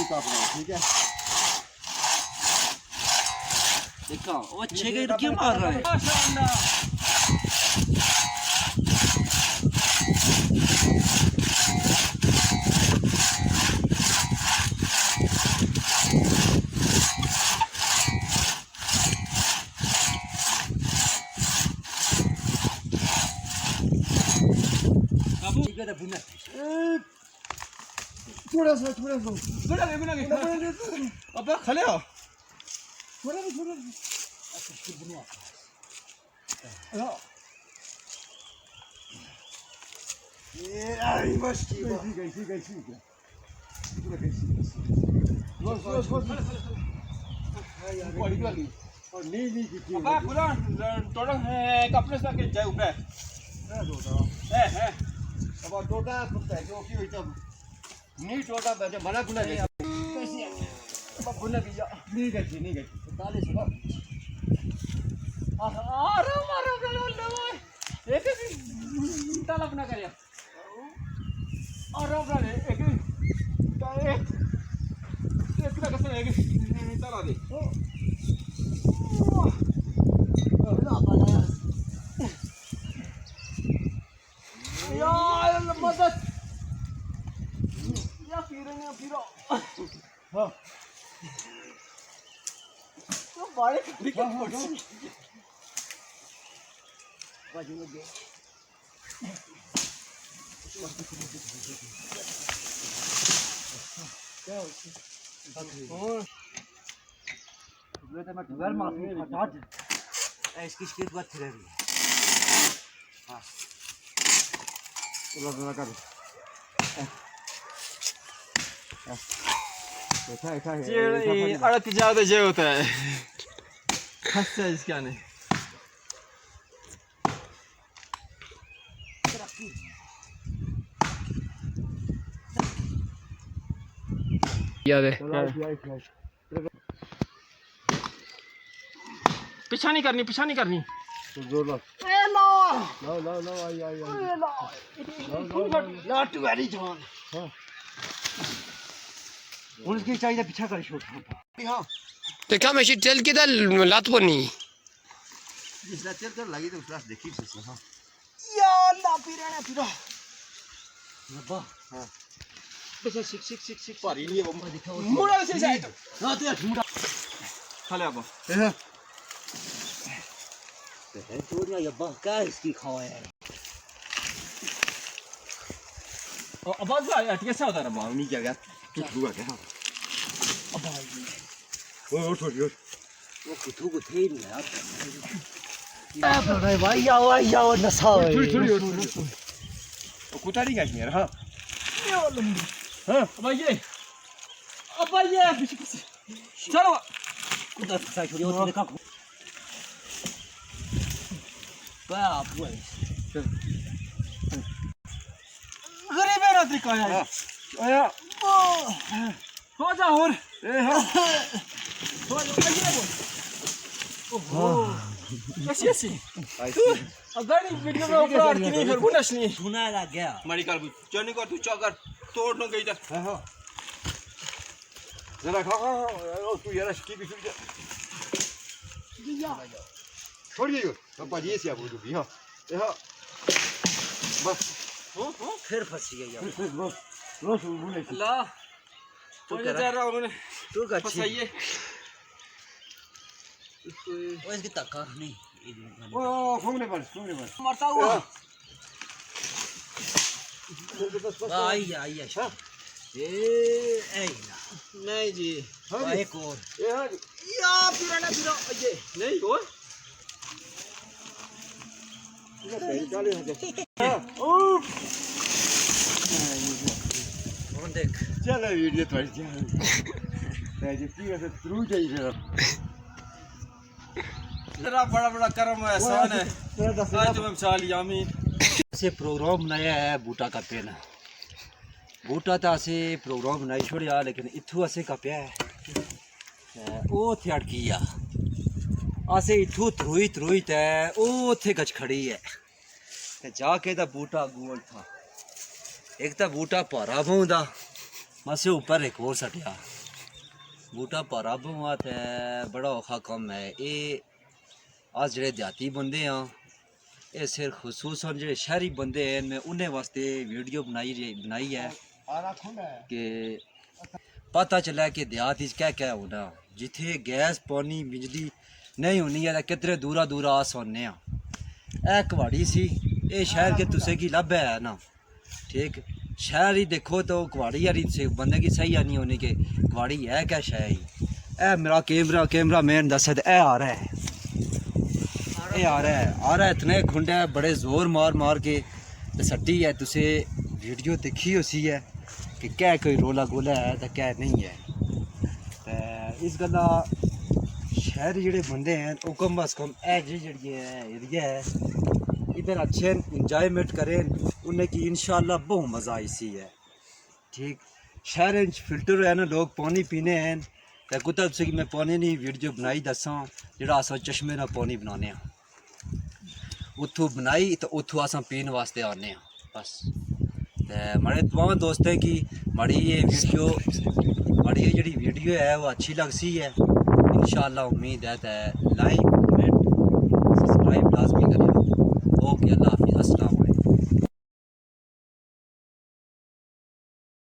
बूटा अपना, ठीक है। देखा वो अच्छे के क्यों मार रहा है। माशाल्लाह थोड़ा सा अब खले हो थोड़ा ये आई बस ठीक है बस और नी की अब पूरा टोटल है कपड़े से के जाए ऊपर है अब टोटा कुत्ता जो की होई तब नी टोटा बजे बना गुना गई कैसी है अब गुना गई नी गई 40 एक ताला अपना करिया और अपना एक का कसम एक ताला दे यार मदद या फिरो हां तो बड़े क्रिकेट बाजू में दे क्या और तो मैं घर में हटाट इसकी स्किट बात थी रही हां लगा कर ऐसा ये अड़क ज्यादा जे होता है खस्ता इसका नहीं याद है पीछा नहीं करनी तो जोर लो ए लो आई नॉट वेरी जॉन हां उनकी चाहिए पीछा कर शॉट हां तो क्या मैं चल के दल लात पनी जिसला चल लगी तो क्लास देखी से हां या ला फिरो रब्बा हां बस सिक पारी लिए बम दिखाओ मुड़ा से जाए तो हां तो मुड़ा खा ले अब है चोरिया यब्बा क्या इसकी खावा है अब बात है कैसे होता है मां नहीं क्या गया तू हुआ क्या अब भाई ओ छोड़ वो कुछ को थे नहीं यार अरे भाई आओ नशा थोड़ी ओ कुतारी का यार हां हां अब ये चलो कुछ फसा छोड़ी वो देखा बाप रे गरीब है रात्रि का यार आया हो जा और ए हां हो जा ओहो ऐसी अगर वीडियो में ऊपर की नहीं फिर बुनस नहीं सुना लग गया मेडिकल चोनी को तू चौकर तोड़ न गई था हां जरा खा ओ तू यार की भी छोड़ दियो पापा जी से बोल भी हां ए हां बस फिर फंस गया यार बस बोले अल्लाह तो जा रहा हूं तू का फसाइए वो इसकी तक्का नहीं ओ घूमने पर मरता हुआ आई ए नहीं जी एक और ए हां या फिरो ये नहीं हो डाले ओ और देख चलो वीडियो तो जी पीछे से थ्रू चाहिए तेरा बड़ा कर्म है एहसान है आज तुम्हें बचा लिया आमीन से प्रोग्राम बनाया है बूटा का पेन बूटा तो असे प्रोग्राम बनाई छोड़िया लेकिन इथू असे का पिया है ओ थे अटकिया असे इथू त्रुई ते ओ थे गच खड़ी है ते जाके दा बूटा गोल था एक तो बूटा पारा बहुंदा मसे ऊपर एक और सटिया बूटा भारा पवा ते बड़ा औखा कम है। ये अस जेह्ड़े देहाती बंदे हाँ ये सिर्फ खसूसन जेह्ड़े शहरी बंदे हैं मैं उन्हें वास्ते वीडियो बनाई है कि पता चला कि देहात क्या क्या होना। जिथे गैस पानी बिजली नहीं होनी है कितने दूरा दूरा अस होने हाँ। ए कवाड़ी सी ये शहर के तुसे की लभ है ना ठीक। शहर ही देखो तो कवाड़ी यारी बंदे की सही नहीं होनी कि कवाड़ी है क्या शहर ही। ए मेरा कैमरा मैन दस ए आ रहा है ये आ रहा है इतने खुंड है बड़े जोर मार के सट्टी है। तुसे वीडियो देखी उसी है कि क्या कोई रोला गोला है तो क्या नहीं है। तो इस गल्ला शहर जेह्ड़े बंदे हैं वो कम अज कम जी जी एरिया है इधर अच्छे इंजॉयमेंट करें उन्हें की इंशाल्लाह बहुत मज़ा आई सी है ठीक। शहर फिल्टर है ना लोग पानी पीने हैं तो कुत्ता तुझे मैं पानी नहीं वीडियो बनाई दसा जेह्ड़ा अस चश्मे ना पानी बनाने उत्थों बनाई तो उत्थों अस पीने वास्ते आने बस। तो माड़े तमाम दोस्तें की माड़ी ये जेह्ड़ी वीडियो है वो अच्छी लग सी है इंशाल्लाह उम्मीद है। तो लाइक कमेंट सब्सक्राइब लाजमी करें।